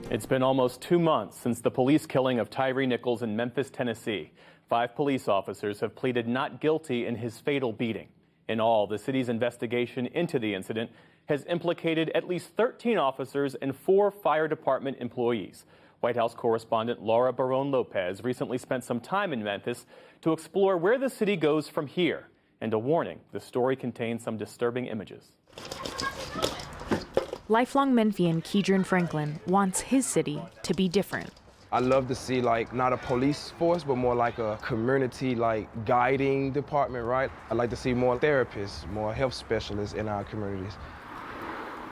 It's been almost 2 months since the police killing of Tyree Nichols in Memphis, Tennessee. 5 police officers have pleaded not guilty in his fatal beating. In all, the city's investigation into the incident has implicated at least 13 officers and 4 fire department employees. White House correspondent Laura Barone Lopez recently spent some time in Memphis to explore where the city goes from here. And a warning, the story contains some disturbing images. Lifelong Memphian Keedron Franklin wants his city to be different. I love to see not a police force, but more like a community guiding department, right? I'd like to see more therapists, more health specialists in our communities.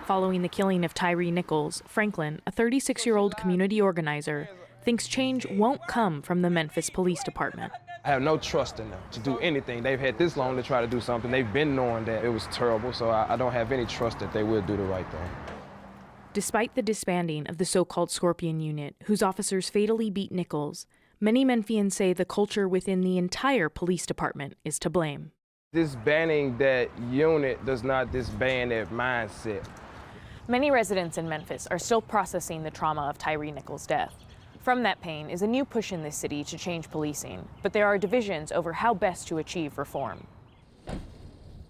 Following the killing of Tyree Nichols, Franklin, a 36-year-old community organizer, thinks change won't come from the Memphis Police Department. I have no trust in them to do anything. They've had this long to try to do something. They've been knowing that it was terrible, so I don't have any trust that they will do the right thing. Despite the disbanding of the so-called Scorpion Unit, whose officers fatally beat Nichols, many Memphians say the culture within the entire police department is to blame. Disbanding that unit does not disband that mindset. Many residents in Memphis are still processing the trauma of Tyree Nichols' death. From that pain is a new push in this city to change policing, but there are divisions over how best to achieve reform.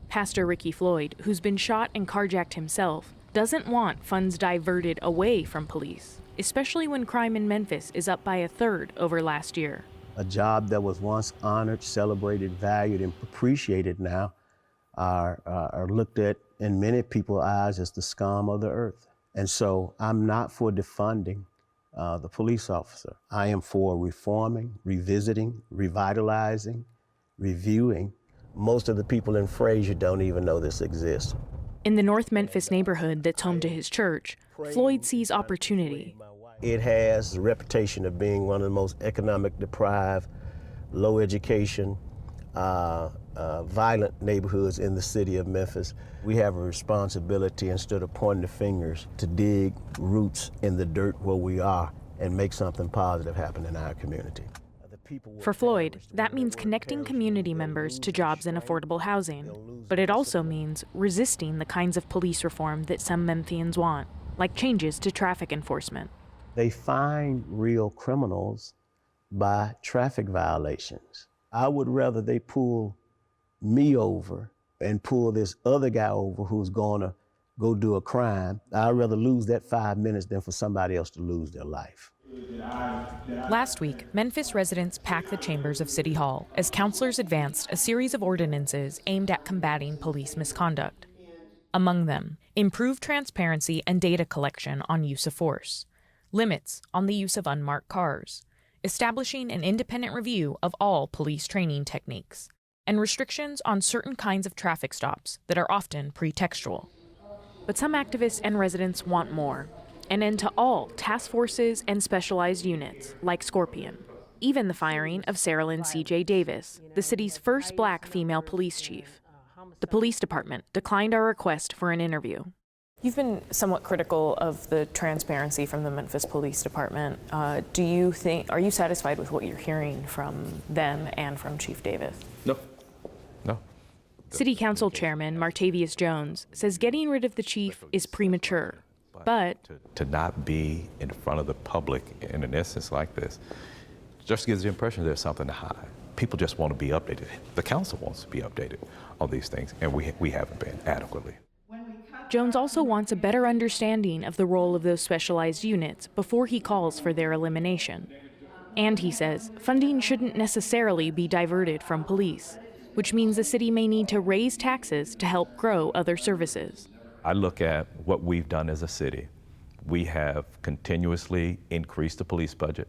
Pastor Ricky Floyd, who's been shot and carjacked himself, doesn't want funds diverted away from police, especially when crime in Memphis is up by 1/3 over last year. A job that was once honored, celebrated, valued, and appreciated now are looked at in many people's eyes as the scum of the earth. And so I'm not for defunding the police officer. I am for reforming, revisiting, revitalizing, reviewing. Most of the people in Frazier don't even know this exists. In the North Memphis neighborhood that's home to his church, Floyd sees opportunity. It has a reputation of being one of the most economic deprived, low education, violent neighborhoods in the city of Memphis. We have a responsibility, instead of pointing the fingers, to dig roots in the dirt where we are and make something positive happen in our community. For Floyd, that means connecting community members to jobs and affordable housing. But it also means resisting the kinds of police reform that some Memphians want, like changes to traffic enforcement. They find real criminals by traffic violations. I would rather they pull me over and pull this other guy over who's gonna go do a crime. I'd rather lose that 5 minutes than for somebody else to lose their life. Last week, Memphis residents packed the chambers of City Hall as councilors advanced a series of ordinances aimed at combating police misconduct. Among them, improved transparency and data collection on use of force, limits on the use of unmarked cars, establishing an independent review of all police training techniques, and restrictions on certain kinds of traffic stops that are often pretextual. But some activists and residents want more. An end to all task forces and specialized units, like Scorpion. Even the firing of Saralyn C.J. Davis, the city's first Black female police chief. The police department declined our request for an interview. You've been somewhat critical of the transparency from the Memphis Police Department. Are you satisfied with what you're hearing from them and from Chief Davis? No. City Council Chairman Martavius Jones says getting rid of the chief is premature. But to not be in front of the public in an instance like this just gives the impression there's something to hide. People just want to be updated. The council wants to be updated on these things, and we haven't been adequately. Jones also wants a better understanding of the role of those specialized units before he calls for their elimination. And he says funding shouldn't necessarily be diverted from police, which means the city may need to raise taxes to help grow other services. I look at what we've done as a city. We have continuously increased the police budget,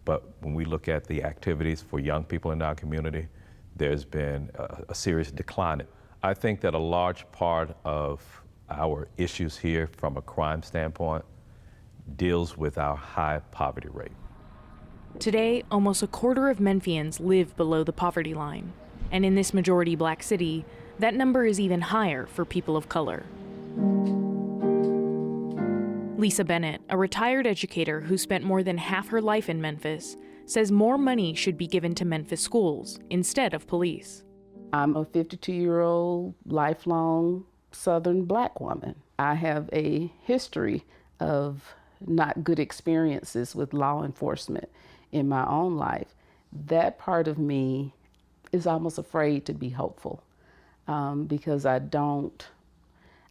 but when we look at the activities for young people in our community, there's been a serious decline. I think that a large part of our issues here from a crime standpoint deals with our high poverty rate. Today, almost 1/4 of Memphians live below the poverty line. And in this majority Black city, that number is even higher for people of color. Lisa Bennett, a retired educator who spent more than half her life in Memphis, says more money should be given to Memphis schools instead of police. I'm a 52-year-old lifelong Southern Black woman. I have a history of not good experiences with law enforcement in my own life, that part of me is almost afraid to be hopeful because I don't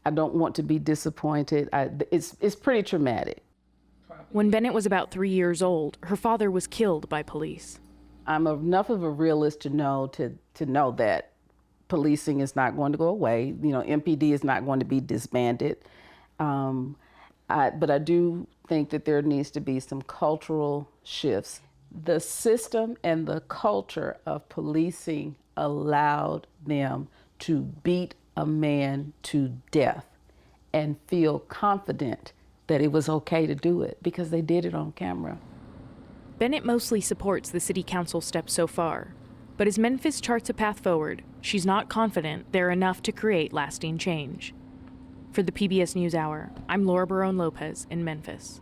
want to be disappointed. It's pretty traumatic. When Bennett was about 3 years old, her father was killed by police. I'm enough of a realist to know that policing is not going to go away. You know, MPD is not going to be disbanded. But I do think that there needs to be some cultural shifts. The system and the culture of policing allowed them to beat a man to death and feel confident that it was okay to do it because they did it on camera. Bennett mostly supports the city council steps so far, but as Memphis charts a path forward, she's not confident they're enough to create lasting change. For the PBS NewsHour, I'm Laura Barone Lopez in Memphis.